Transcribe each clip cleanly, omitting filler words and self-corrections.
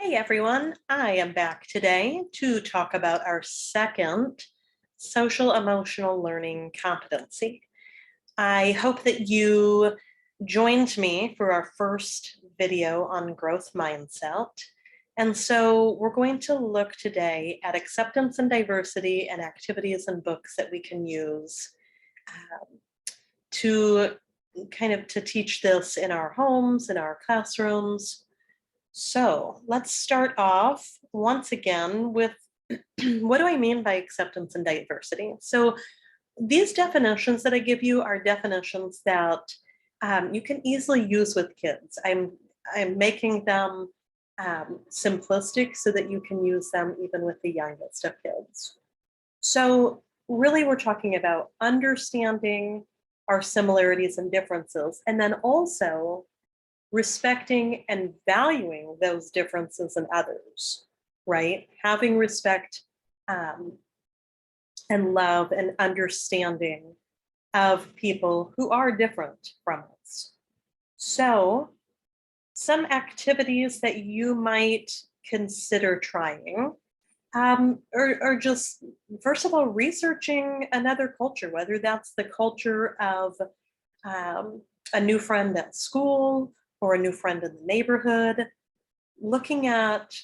Hey everyone, I am back today to talk about our second social emotional learning competency. I hope that you joined me for our first video on growth mindset. And so we're going to look today at acceptance and diversity and activities and books that we can use to to teach this in our homes, in our classrooms. So let's start off once again with what do I mean by acceptance and diversity? So these definitions that I give you are definitions that you can easily use with kids. I'm making them simplistic so that you can use them even with the youngest of kids. So really we're talking about understanding our similarities and differences, and then also respecting and valuing those differences in others, right? Having respect and love and understanding of people who are different from us. So, some activities that you might consider trying are just, first of all, researching another culture, whether that's the culture of a new friend at school or a new friend in the neighborhood, looking at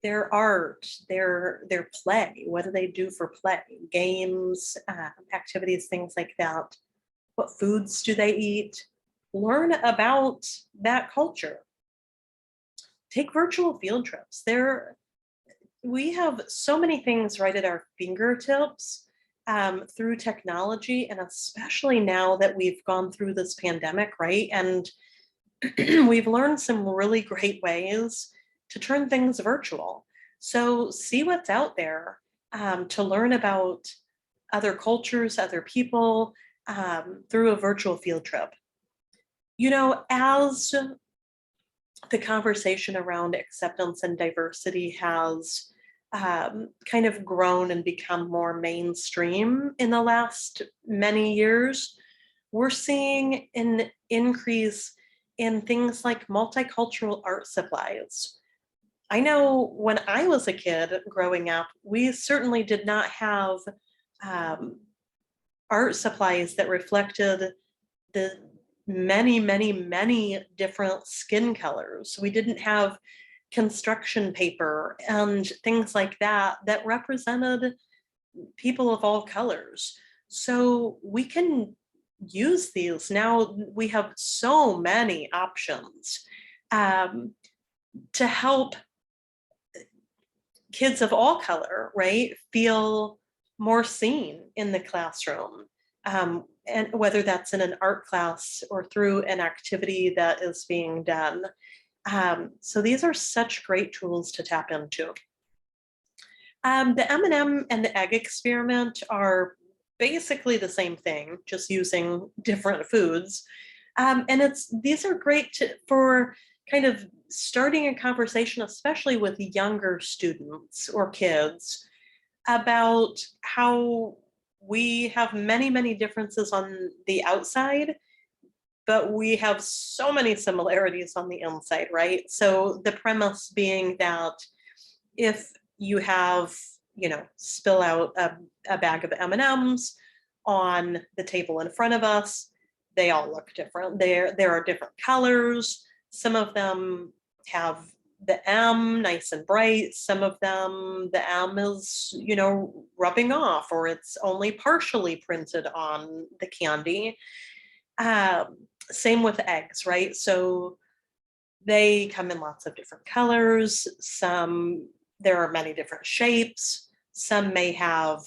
their art, their play. What do they do for play? Games, activities, things like that. What foods do they eat? Learn about that culture. Take virtual field trips. We have so many things right at our fingertips through technology, and especially now that we've gone through this pandemic, right? And we've learned some really great ways to turn things virtual. So see what's out there to learn about other cultures, other people through a virtual field trip. You know, as the conversation around acceptance and diversity has kind of grown and become more mainstream in the last many years, we're seeing an increase in things like multicultural art supplies. I know when I was a kid growing up, we certainly did not have um, art supplies that reflected the many different skin colors. We didn't have construction paper and things like that that represented people of all colors. So we can use these. Now we have so many options to help kids of all color, right, feel more seen in the classroom. And whether that's in an art class or through an activity that is being done. So these are such great tools to tap into. The M&M and the egg experiment are basically the same thing, just using different foods. And these are great for kind of starting a conversation, especially with younger students or kids, about how we have many differences on the outside, but we have so many similarities on the inside, right? So the premise being that if you have, spill out a bag of M&Ms on the table in front of us, they all look different. There are different colors. Some of them have the M nice and bright. Some of them, the M is, rubbing off, or it's only partially printed on the candy. Same with eggs, right? So they come in lots of different colors. There are many different shapes. Some may have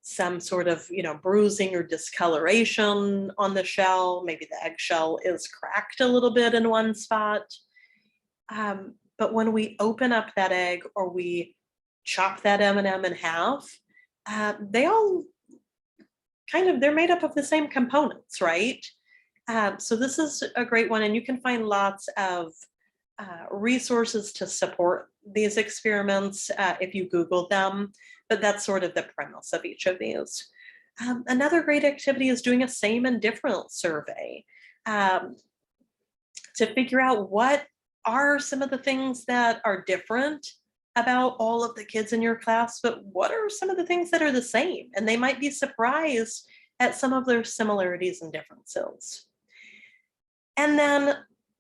some sort of, bruising or discoloration on the shell. Maybe the eggshell is cracked a little bit in one spot. But when we open up that egg or we chop that M&M in half, they all they're made up of the same components, right? So this is a great one, and you can find lots of resources to support these experiments if you Google them, but that's sort of the premise of each of these. Another great activity is doing a same and different survey to figure out what are some of the things that are different about all of the kids in your class, but what are some of the things that are the same? And they might be surprised at some of their similarities and differences. And then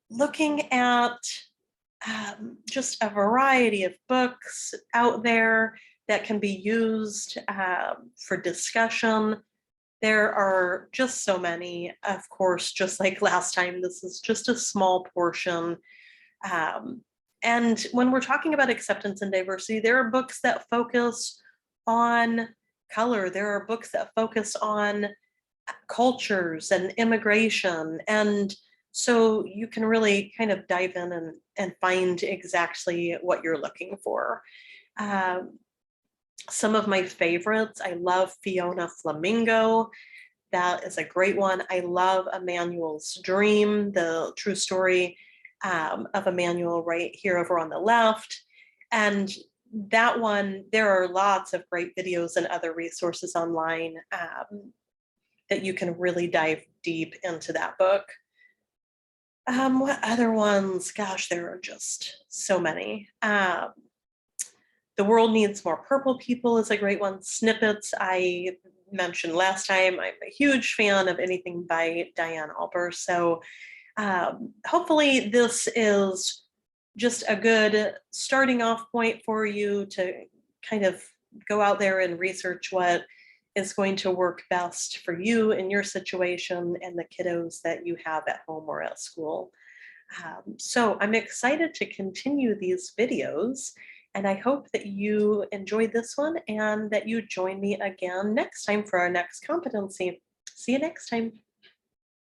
looking at just a variety of books out there that can be used for discussion. There are just so many. Of course, just like last time, this is just a small portion. Um, and when we're talking about acceptance and diversity, there are books that focus on color. There are books that focus on cultures and immigration. And so you can really kind of dive in and find exactly what you're looking for. Um, some of my favorites, I love Fiona Flamingo. That is a great one. I love Emmanuel's Dream, the true story of Emmanuel right here over on the left. And that one, there are lots of great videos and other resources online that you can really dive deep into that book. What other ones? Gosh, there are just so many. The World Needs More Purple People is a great one. Snippets, I mentioned last time. I'm a huge fan of anything by Diane Alber. So hopefully this is just a good starting off point for you to kind of go out there and research what is going to work best for you in your situation and the kiddos that you have at home or at school. So I'm excited to continue these videos, and I hope that you enjoyed this one and that you join me again next time for our next competency. See you next time.